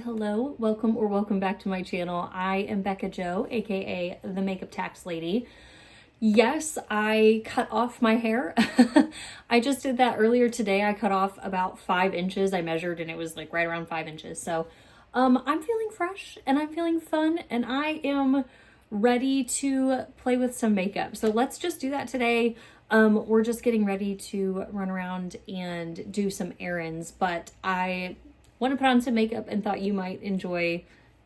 hello, welcome back to my channel. I am Bekah Jo, aka the Makeup Tax Lady. Yes, I cut off my hair. I just did that earlier today. I cut off about 5 inches. I measured and it was like right around 5 inches. So I'm feeling fresh and I'm feeling fun and I am ready to play with some makeup. So let's just do that today. We're just getting ready to run around and do some errands, but I want to put on some makeup and thought you might enjoy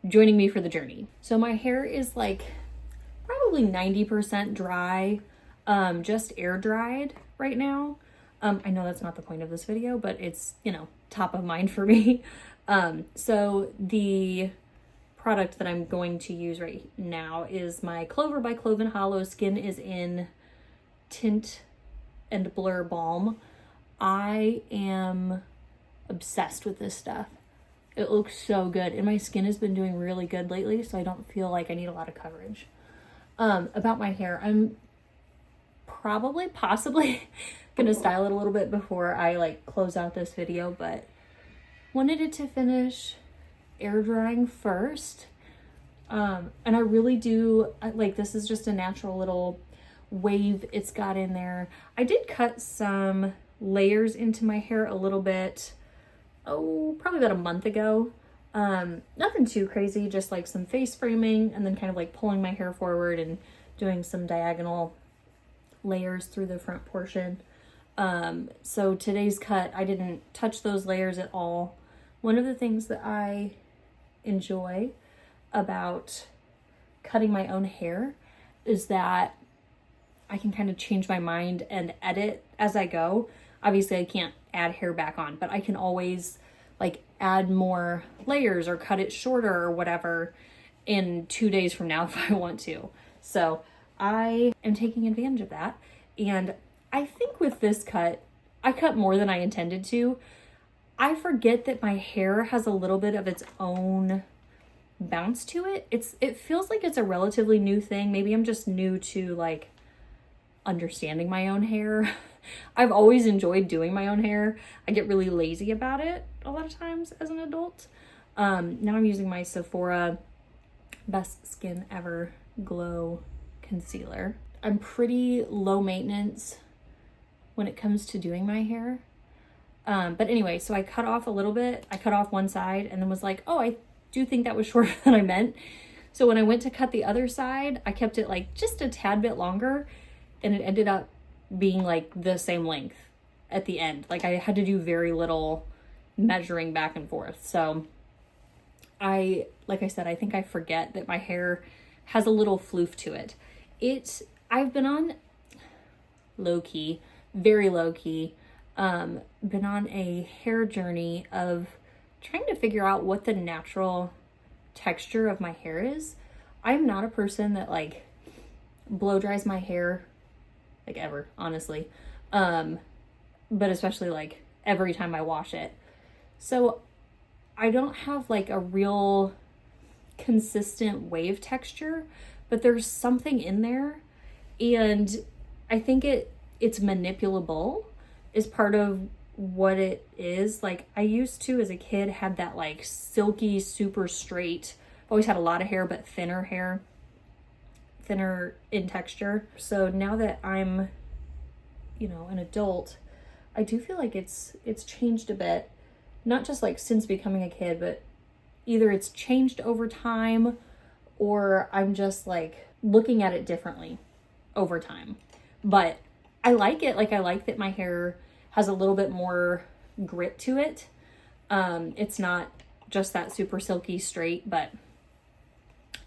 joining me for the journey. So my hair is like probably 90% dry, just air dried right now. I know that's not the point of this video, but it's, you know, top of mind for me. So the product that I'm going to use right now is my Clover by Clove & Hollow Skin is in Tint and Blur Balm. I am obsessed with this stuff. It looks so good and my skin has been doing really good lately, so I don't feel like I need a lot of coverage. About my hair, I'm possibly gonna style it a little bit before I like close out this video, but wanted it to finish air drying first. And I really do like, this is just a natural little wave it's got in there. I did cut some layers into my hair a little bit, probably about a month ago. Nothing too crazy, just like some face framing and then kind of like pulling my hair forward and doing some diagonal layers through the front portion. So today's cut, I didn't touch those layers at all. One of the things that I enjoy about cutting my own hair is that I can kind of change my mind and edit as I go. Obviously I can't add hair back on, but I can always like add more layers or cut it shorter or whatever in 2 days from now if I want to. So I am taking advantage of that. And I think with this cut, I cut more than I intended to. I forget that my hair has a little bit of its own bounce to it. It feels like it's a relatively new thing. Maybe I'm just new to like understanding my own hair. I've always enjoyed doing my own hair. I get really lazy about it a lot of times as an adult. Now I'm using my Sephora Best Skin Ever Glow Concealer. I'm pretty low maintenance when it comes to doing my hair. But anyway, so I cut off a little bit. I cut off one side and then was like, oh, I do think that was shorter than I meant. So when I went to cut the other side, I kept it like just a tad bit longer and it ended up being like the same length at the end. Like I had to do very little measuring back and forth. So like I said, I think I forget that my hair has a little floof to it. I've been on low-key, very low-key, been on a hair journey of trying to figure out what the natural texture of my hair is. I'm not a person that like blow dries my hair like ever, honestly. But especially like every time I wash it. So I don't have like a real consistent wave texture, but there's something in there. And I think it's manipulable is part of what it is. Like I used to, as a kid, have that like silky, super straight, always had a lot of hair, but thinner hair, thinner in texture. So now that I'm, you know, an adult, I do feel like it's changed a bit, not just like since becoming a kid, but either it's changed over time or I'm just like looking at it differently over time. But I like it. Like I like that my hair has a little bit more grit to it. It's not just that super silky straight, but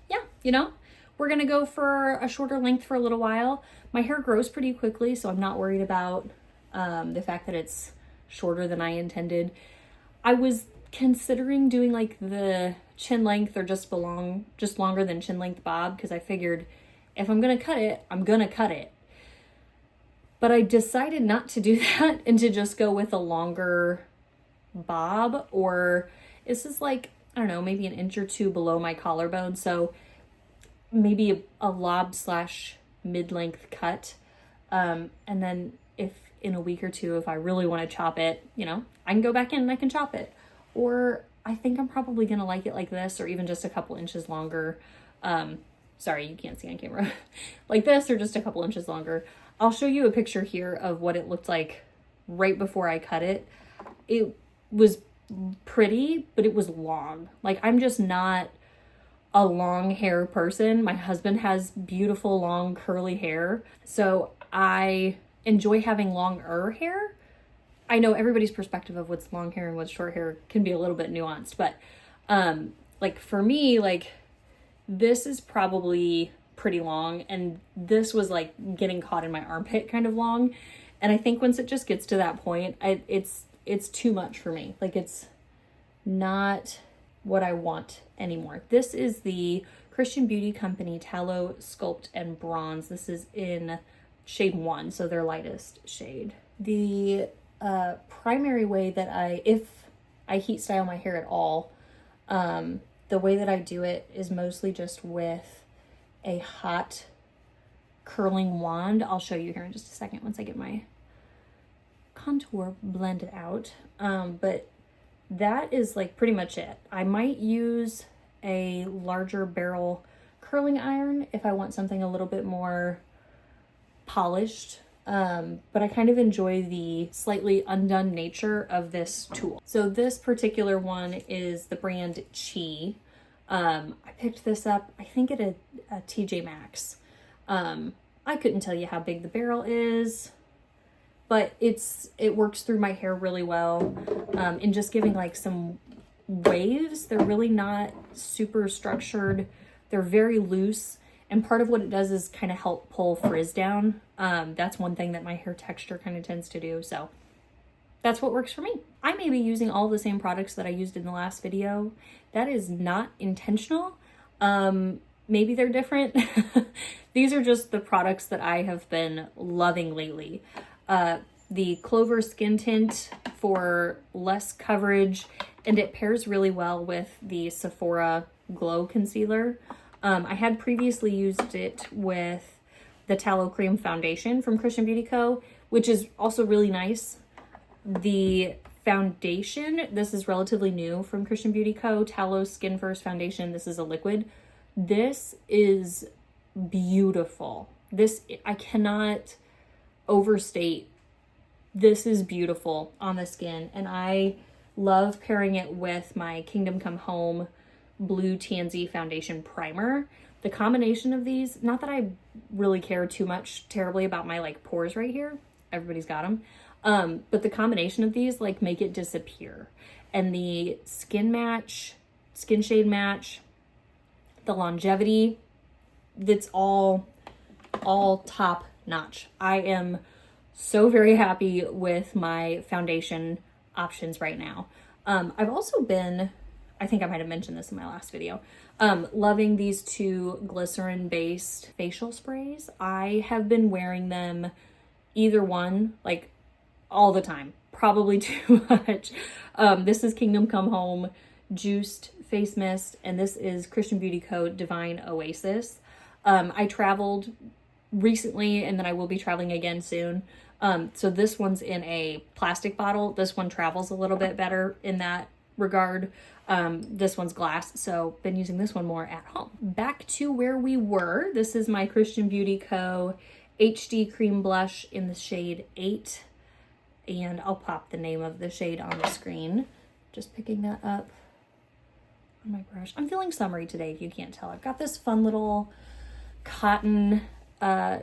yeah, you know, we're gonna go for a shorter length for a little while. My hair grows pretty quickly, so I'm not worried about the fact that it's shorter than I intended. I was considering doing like the chin length or just longer than chin length bob, because I figured if I'm gonna cut it, I'm gonna cut it. But I decided not to do that and to just go with a longer bob, or this is like, I don't know, maybe an inch or two below my collarbone. So maybe a lob / mid-length cut. And then if in a week or two, if I really want to chop it, you know, I can go back in and I can chop it. Or I think I'm probably gonna like it like this, or even just a couple inches longer. Sorry, you can't see on camera. Like this, or just a couple inches longer. I'll show you a picture here of what it looked like right before I cut it. It was pretty, but it was long. Like, I'm just not a long hair person. My husband has beautiful, long, curly hair. So I enjoy having longer hair. I know everybody's perspective of what's long hair and what's short hair can be a little bit nuanced, but like for me, like this is probably pretty long, and this was like getting caught in my armpit kind of long. And I think once it just gets to that point, it's too much for me. Like, it's not what I want anymore. This is the Christian Beauty Company Tallow Sculpt and Bronze. This is in shade 1, so their lightest shade. The primary way that if I heat style my hair at all, the way that I do it is mostly just with a hot curling wand. I'll show you here in just a second once I get my contour blended out. But that is like pretty much it. I might use a larger barrel curling iron if I want something a little bit more polished. But I kind of enjoy the slightly undone nature of this tool. So this particular one is the brand Chi. I picked this up, I think at a TJ Maxx. I couldn't tell you how big the barrel is, but it works through my hair really well. And just giving like some waves. They're really not super structured. They're very loose. And part of what it does is kind of help pull frizz down. That's one thing that my hair texture kind of tends to do. So that's what works for me. I may be using all the same products that I used in the last video. That is not intentional. Maybe they're different. These are just the products that I have been loving lately. The Clover Skin Tint for less coverage, and it pairs really well with the Sephora Glow Concealer. I had previously used it with the Tallow Cream Foundation from Christian Beauty Co., which is also really nice. The foundation, this is relatively new from Christian Beauty Co., Tallow Skin First Foundation. This is a liquid. This is beautiful. This, I cannot overstate. This is beautiful on the skin, and I love pairing it with my Kingdom Come Home Blue Tansy Foundation Primer. The combination of these, not that I really care too much terribly about my like pores right here. Everybody's got them. But the combination of these like make it disappear. And the skin shade match, the longevity, that's all top notch. I am so very happy with my foundation options right now. I've also been, I think I might have mentioned this in my last video, loving these two glycerin-based facial sprays. I have been wearing them, either one, like all the time, probably too much. This is Kingdom Come Home Juiced Face Mist, and this is Christian Beauty Co. Divine Oasis. I traveled recently, and then I will be traveling again soon. So this one's in a plastic bottle. This one travels a little bit better in that regard. This one's glass, so been using this one more at home. Back to where we were. This is my Christian Beauty Co. HD Cream Blush in the shade 8. And I'll pop the name of the shade on the screen. Just picking that up on my brush. I'm feeling summery today, if you can't tell. I've got this fun little cotton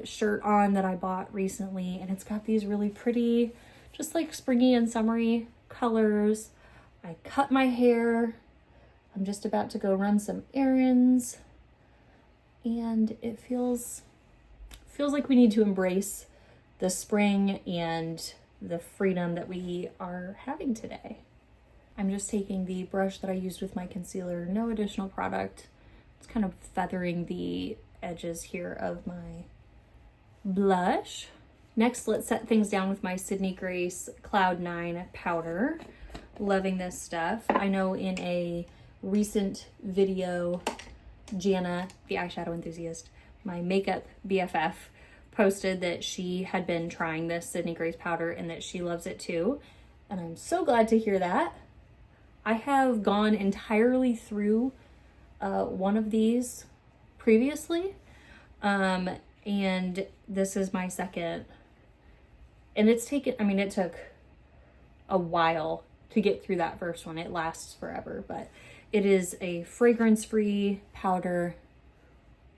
shirt on that I bought recently, and it's got these really pretty, just like springy and summery colors. I cut my hair. I'm just about to go run some errands, and it feels like we need to embrace the spring and the freedom that we are having today. I'm just taking the brush that I used with my concealer, no additional product. It's kind of feathering the edges here of my blush. Next, let's set things down with my Sydney Grace Cloud 9 powder. Loving this stuff. I know in a recent video, Jana, the eyeshadow enthusiast, my makeup BFF, posted that she had been trying this Sydney Grace powder and that she loves it too. And I'm so glad to hear that. I have gone entirely through one of these previously, and this is my second. And it's taken, I mean, it took a while to get through that first one. It lasts forever, but it is a fragrance-free powder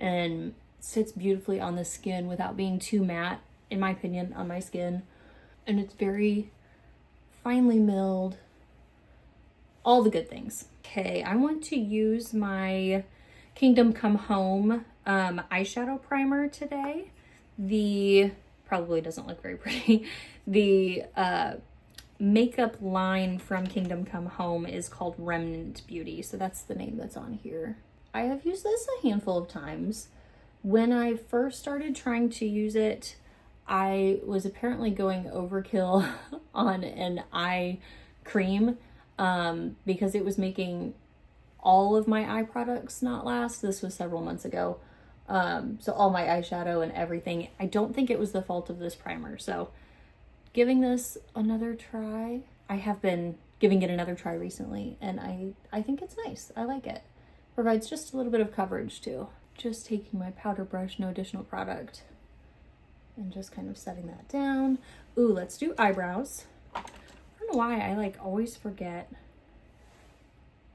and sits beautifully on the skin without being too matte, in my opinion, on my skin. And it's very finely milled, all the good things. Okay, I want to use my Kingdom Come Home eyeshadow primer today. The, probably doesn't look very pretty, the makeup line from Kingdom Come Home is called Remnant Beauty, so that's the name that's on here. I have used this a handful of times. When I first started trying to use it, I was apparently going overkill on an eye cream because it was making all of my eye products not last. This was several months ago. So all my eyeshadow and everything. I don't think it was the fault of this primer. So giving this another try. I have been giving it another try recently, and I think it's nice. I like it. Provides just a little bit of coverage too. Just taking my powder brush, no additional product, and just kind of setting that down. Ooh, let's do eyebrows. I don't know why I like always forget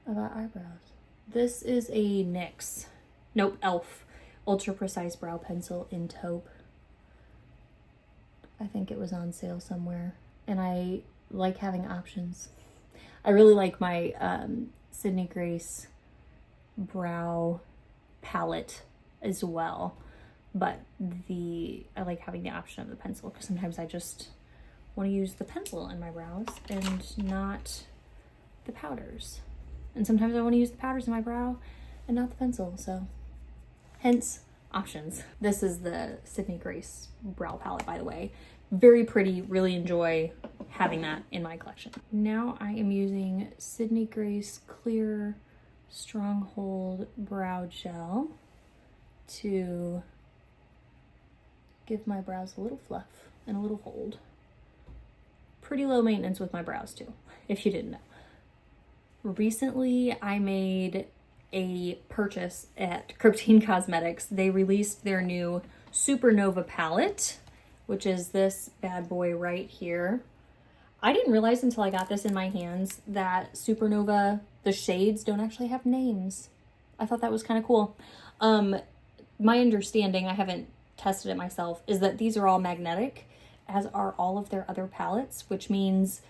about eyebrows. This is a NYX, nope, ELF Ultra Precise Brow Pencil in taupe. I think it was on sale somewhere, and I like having options. I really like my Sydney Grace brow palette as well, but I like having the option of the pencil because sometimes I just want to use the pencil in my brows and not the powders, and sometimes I want to use the powders in my brow and not the pencil, so hence options. This is the Sydney Grace brow palette, by the way. Very pretty, really enjoy having that in my collection. Now I am using Sydney Grace Clear Stronghold Brow Gel to give my brows a little fluff and a little hold. Pretty low maintenance with my brows too, if you didn't know. Recently I made a purchase at Kryptein Cosmetics. They released their new Supernova palette, which is this bad boy right here. I didn't realize until I got this in my hands that Supernova, the shades, don't actually have names. I thought that was kind of cool. My understanding, I haven't tested it myself, is that these are all magnetic, as are all of their other palettes, which means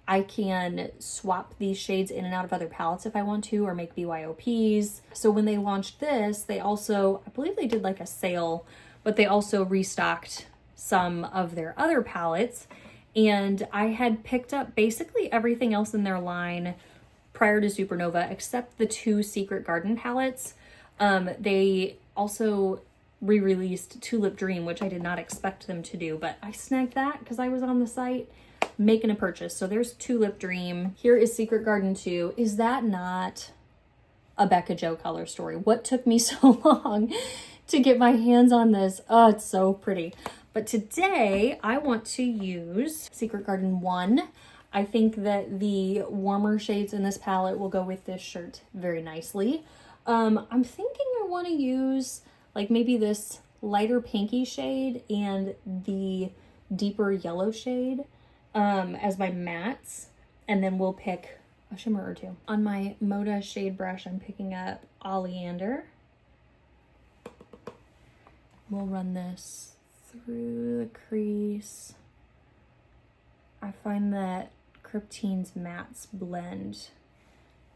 I can swap these shades in and out of other palettes if I want to, or make BYOPs. So when they launched this, they also, I believe they did like a sale, but they also restocked some of their other palettes. And I had picked up basically everything else in their line prior to Supernova, except the 2 Secret Garden palettes. They also re-released Tulip Dream, which I did not expect them to do, but I snagged that because I was on the site making a purchase. So there's Tulip Dream. Here is Secret Garden 2. Is that not a Bekah Jo color story? What took me so long to get my hands on this? Oh, it's so pretty. But today I want to use Secret Garden 1. I think that the warmer shades in this palette will go with this shirt very nicely. I'm thinking I want to use like maybe this lighter pinky shade and the deeper yellow shade as my mattes, and then we'll pick a shimmer or two. On my Moda shade brush, I'm picking up Oleander. We'll run this through the crease. I find that Kryptein's mattes blend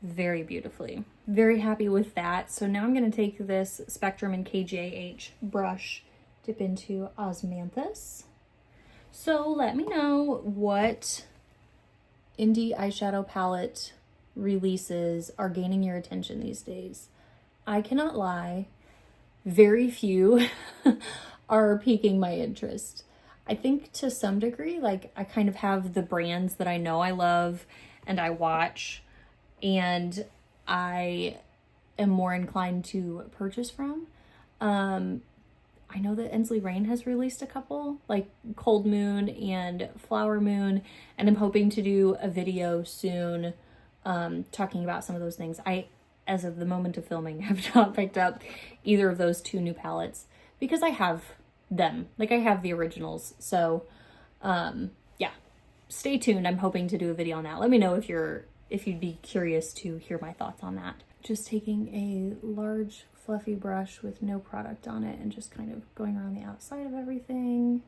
very beautifully. Very happy with that. So now I'm going to take this Spectrum and KJH brush, dip into Osmanthus. So let me know what indie eyeshadow palette releases are gaining your attention these days. I cannot lie, very few are piquing my interest. I think to some degree, like I kind of have the brands that I know I love and I watch, and I am more inclined to purchase from. I know that Ensley Rain has released a couple, like Cold Moon and Flower Moon, and I'm hoping to do a video soon talking about some of those things. I, as of the moment of filming, have not picked up either of those two new palettes because I have them. Like, I have the originals. So, yeah, stay tuned. I'm hoping to do a video on that. Let me know if you'd be curious to hear my thoughts on that. Just taking a large fluffy brush with no product on it and just kind of going around the outside of everything.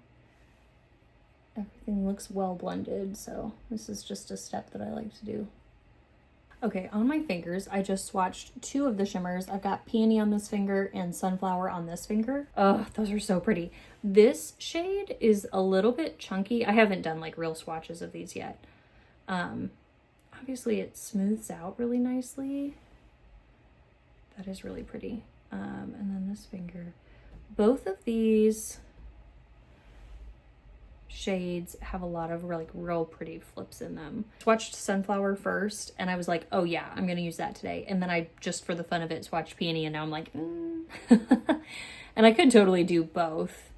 Everything looks well blended, so this is just a step that I like to do. Okay, on my fingers, I just swatched two of the shimmers. I've got Peony on this finger and Sunflower on this finger. Oh, those are so pretty. This shade is a little bit chunky. I haven't done like real swatches of these yet. Obviously it smooths out really nicely. That is really pretty. And then this finger. Both of these shades have a lot of like real pretty flips in them. Swatched Sunflower first and I was like, oh yeah, I'm gonna use that today. And then I just for the fun of it swatched Peony and now I'm like, And I could totally do both.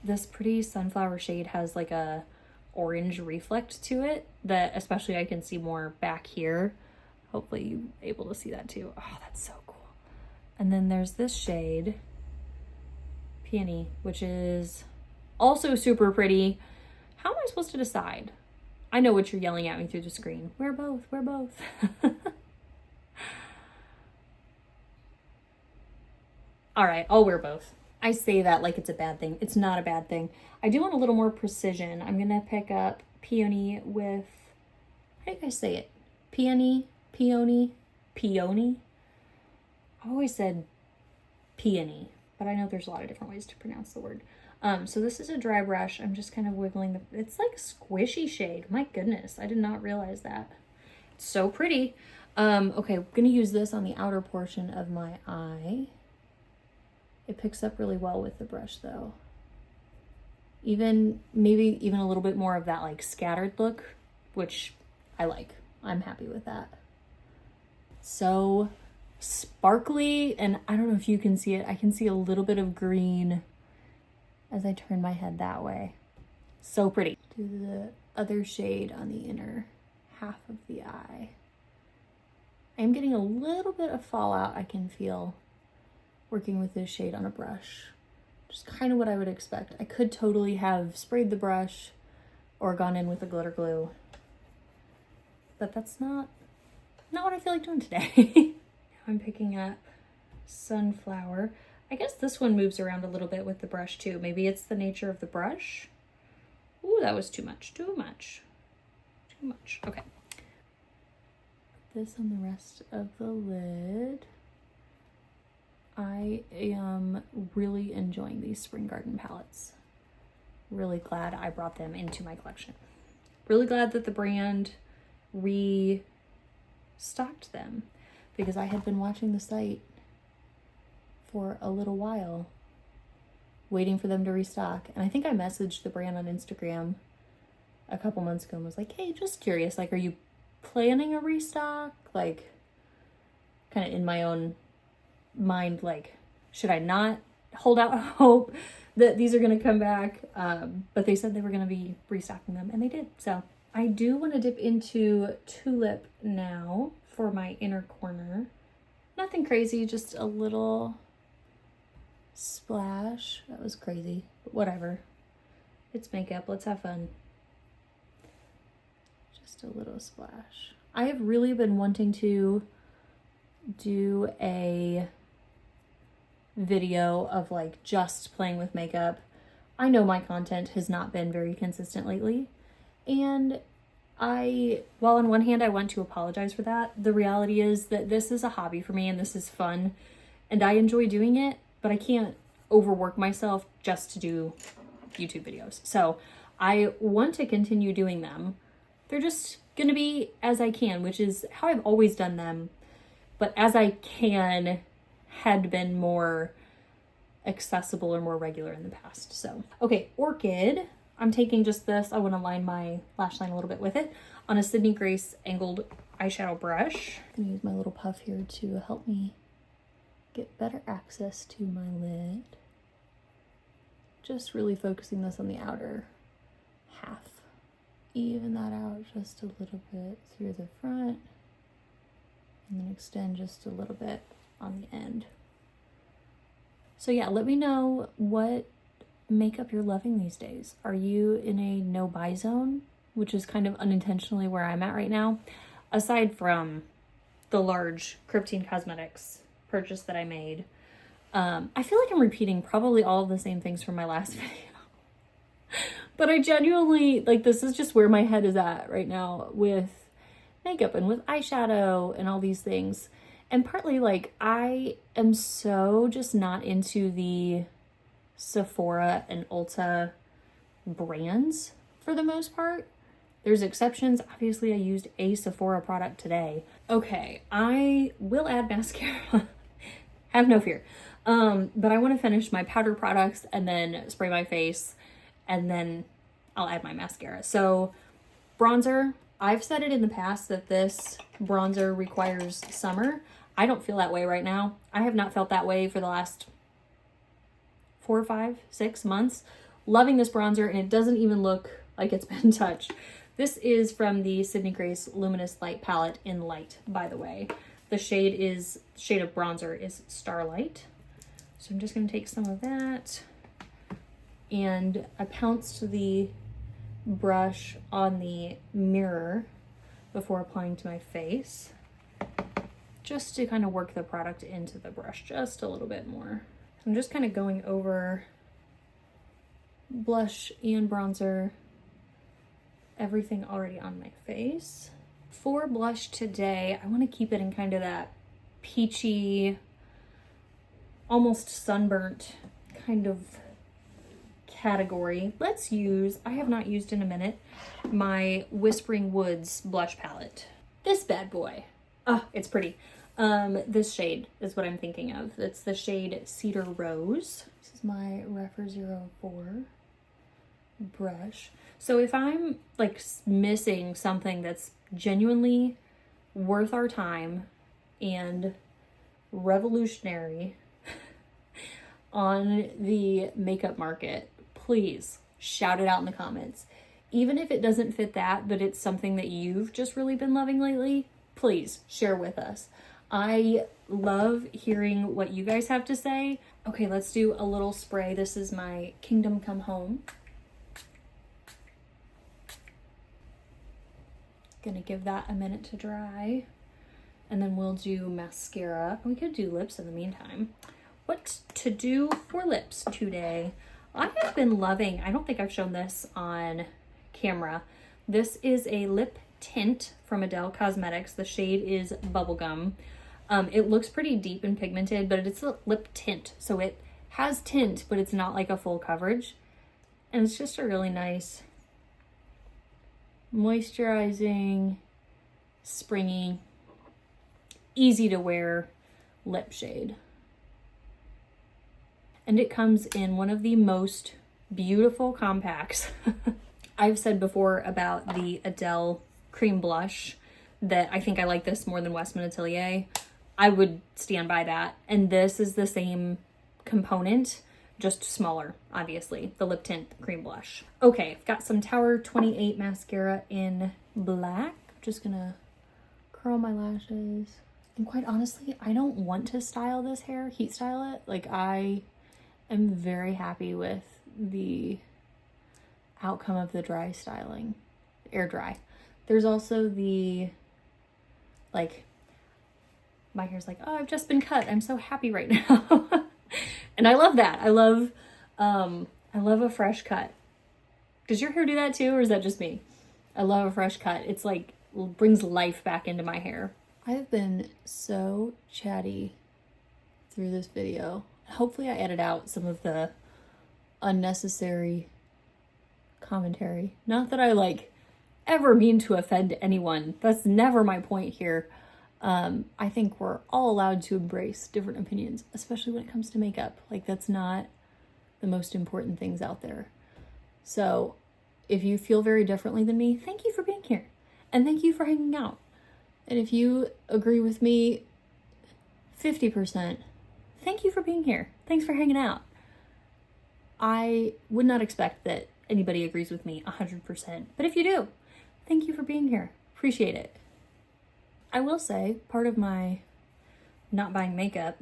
This pretty Sunflower shade has like a orange reflect to it that especially I can see more back here. Hopefully you're able to see that too. Oh, that's so cool. And then there's this shade, Peony, which is also super pretty. How am I supposed to decide? I know what you're yelling at me through the screen. Wear both, wear both. All right, I'll wear both. I say that like it's a bad thing. It's not a bad thing. I do want a little more precision. I'm gonna pick up Peony with, how do you guys say it? Peony? Peony? Peony? I always said peony, but I know there's a lot of different ways to pronounce the word. So this is a dry brush. I'm just kind of wiggling it's like squishy shade. My goodness, I did not realize that. It's so pretty. Okay, I'm gonna use this on the outer portion of my eye. It picks up really well with the brush though. Maybe even a little bit more of that like scattered look, which I like. I'm happy with that. So sparkly, and I don't know if you can see it. I can see a little bit of green as I turn my head that way. So pretty. Do the other shade on the inner half of the eye. I'm getting a little bit of fallout I can feel working with this shade on a brush. Just kind of what I would expect. I could totally have sprayed the brush or gone in with a glitter glue, but that's not what I feel like doing today. I'm picking up Sunflower. I guess this one moves around a little bit with the brush too. Maybe it's the nature of the brush. Ooh, that was too much, too much, too much. Okay. Put this on the rest of the lid. I am really enjoying these Spring Garden palettes. Really glad I brought them into my collection. Really glad that the brand restocked them because I had been watching the site for a little while waiting for them to restock. And I think I messaged the brand on Instagram a couple months ago and was like, hey, just curious, like, are you planning a restock? Like, kind of in my own mind, like, should I not hold out hope that these are going to come back? But they said they were going to be restocking them, and they did. So I do want to dip into Tulip now for my inner corner. Nothing crazy, just a little splash. That was crazy, but whatever. It's makeup. Let's have fun. Just a little splash. I have really been wanting to do a video of like just playing with makeup. I know my content has not been very consistent lately, and while on one hand I want to apologize for that, the reality is that this is a hobby for me and this is fun and I enjoy doing it, but I can't overwork myself just to do YouTube videos. So I want to continue doing them. They're just gonna be as I can, which is how I've always done them, but as I can had been more accessible or more regular in the past. So, okay, Orchid. I'm taking just this. I want to line my lash line a little bit with it on a Sydney Grace angled eyeshadow brush. I'm gonna use my little puff here to help me get better access to my lid. Just really focusing this on the outer half even that out just a little bit through the front, and then extend just a little bit on the end. So yeah, let me know what makeup you're loving these days. Are you in a no buy zone, which is kind of unintentionally where I'm at right now, aside from the large Kryptein Cosmetics purchase that I made? I feel like I'm repeating probably all of the same things from my last video. But I genuinely, like, this is just where my head is at right now with makeup and with eyeshadow and all these things. And partly, like, I am so just not into the Sephora and Ulta brands for the most part. There's exceptions. Obviously, I used a Sephora product today. Okay, I will add mascara. Have no fear. But I want to finish my powder products and then spray my face, and then I'll add my mascara. So bronzer, I've said it in the past that this bronzer requires summer. I don't feel that way right now. I have not felt that way for the last 4, 5, 6 months. Loving this bronzer, and it doesn't even look like it's been touched. This is from the Sydney Grace Luminous Light palette in Light, by the way. The shade of bronzer is Starlight. So I'm just going to take some of that, and I pounced the brush on the mirror before applying to my face, just to kind of work the product into the brush just a little bit more. I'm just kind of going over blush and bronzer, everything already on my face. For blush today, I want to keep it in kind of that peachy, almost sunburnt kind of category. Let's use, I have not used in a minute, my Whispering Woods blush palette. This bad boy. Oh, it's pretty. This shade is what I'm thinking of. It's the shade Cedar Rose. This is my Refer 04 brush. So if I'm like missing something that's genuinely worth our time and revolutionary on the makeup market, please shout it out in the comments. Even if it doesn't fit that, but it's something that you've just really been loving lately, please share with us. I love hearing what you guys have to say. Okay, let's do a little spray. This is my Kingdom Come Home. Gonna give that a minute to dry, and then we'll do mascara. We could do lips in the meantime. What to do for lips today? I have been loving, I don't think I've shown this on camera. This is a lip tint from Adele Cosmetics. The shade is Bubblegum. It looks pretty deep and pigmented, but it's a lip tint. So it has tint, but it's not like a full coverage. And it's just a really nice moisturizing, springy, easy to wear lip shade. And it comes in one of the most beautiful compacts. I've said before about the Adele cream blush that I think I like this more than Westman Atelier. I would stand by that. And this is the same component, just smaller, obviously, the lip tint cream blush. Okay, I've got some Tower 28 mascara in black. Just gonna curl my lashes. And quite honestly, I don't want to style this hair, heat style it. Like, I am very happy with the outcome of the dry styling, air dry. There's also the, like, my hair's like, oh, I've just been cut. I'm so happy right now. And I love that. I love a fresh cut. Does your hair do that too, or is that just me? I love a fresh cut. It's like, brings life back into my hair. I've been so chatty through this video. Hopefully I edit out some of the unnecessary commentary. Not that I like ever mean to offend anyone. That's never my point here. I think we're all allowed to embrace different opinions, especially when it comes to makeup. Like, that's not the most important things out there. So if you feel very differently than me, thank you for being here. And thank you for hanging out. And if you agree with me 50%, thank you for being here. Thanks for hanging out. I would not expect that anybody agrees with me 100%. But if you do, thank you for being here. Appreciate it. I will say, part of my not buying makeup,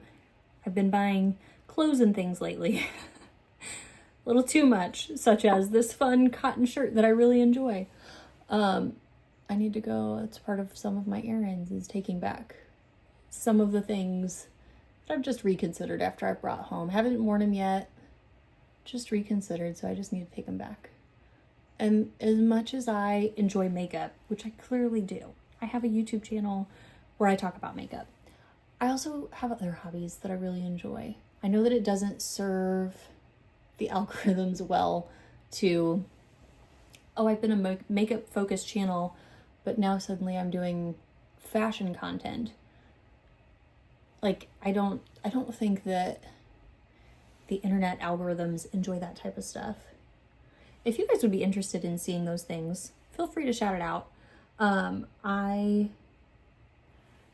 I've been buying clothes and things lately. A little too much, such as this fun cotton shirt that I really enjoy. I need to go, it's part of some of my errands, is taking back some of the things that I've just reconsidered after I brought home. Haven't worn them yet, just reconsidered, so I just need to take them back. And as much as I enjoy makeup, which I clearly do, I have a YouTube channel where I talk about makeup. I also have other hobbies that I really enjoy. I know that it doesn't serve the algorithms well to, oh, I've been a makeup focused channel, but now suddenly I'm doing fashion content. Like, I don't think that the internet algorithms enjoy that type of stuff. If you guys would be interested in seeing those things, feel free to shout it out. I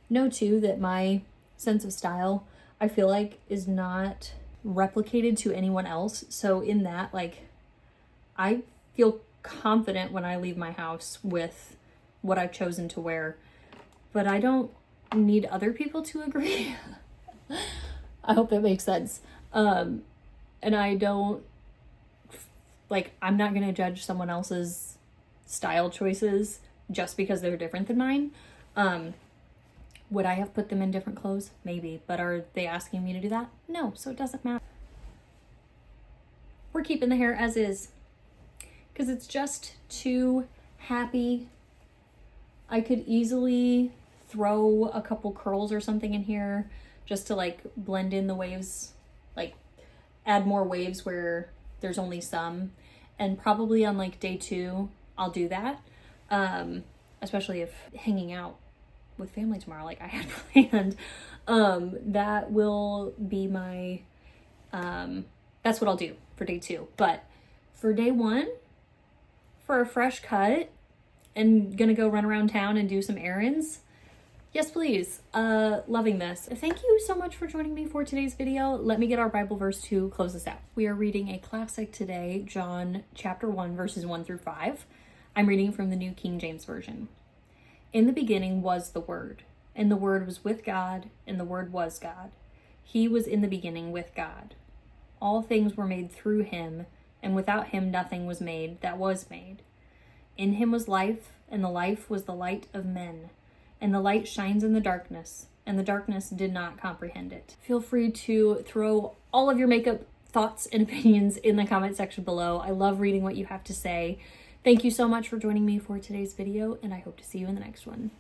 know too that my sense of style, I feel like, is not replicated to anyone else. So in that, like, I feel confident when I leave my house with what I've chosen to wear, but I don't need other people to agree. I hope that makes sense. And I don't, like, I'm not going to judge someone else's style choices just because they're different than mine. Would I have put them in different clothes? Maybe, but are they asking me to do that? No, so it doesn't matter. We're keeping the hair as is because it's just too happy. I could easily throw a couple curls or something in here just to like blend in the waves, like add more waves where there's only some. And probably on like day 2, I'll do that. Especially if hanging out with family tomorrow, like I had planned. That will be my, that's what I'll do for day 2. But for day 1, for a fresh cut and gonna go run around town and do some errands, yes, please. Loving this. Thank you so much for joining me for today's video. Let me get our Bible verse to close this out. We are reading a classic today, John chapter 1, verses 1 through 5. I'm reading from the New King James Version. In the beginning was the Word, and the Word was with God, and the Word was God. He was in the beginning with God. All things were made through him, and without him nothing was made that was made. In him was life, and the life was the light of men. And the light shines in the darkness, and the darkness did not comprehend it. Feel free to throw all of your makeup thoughts and opinions in the comment section below. I love reading what you have to say. Thank you so much for joining me for today's video, and I hope to see you in the next one.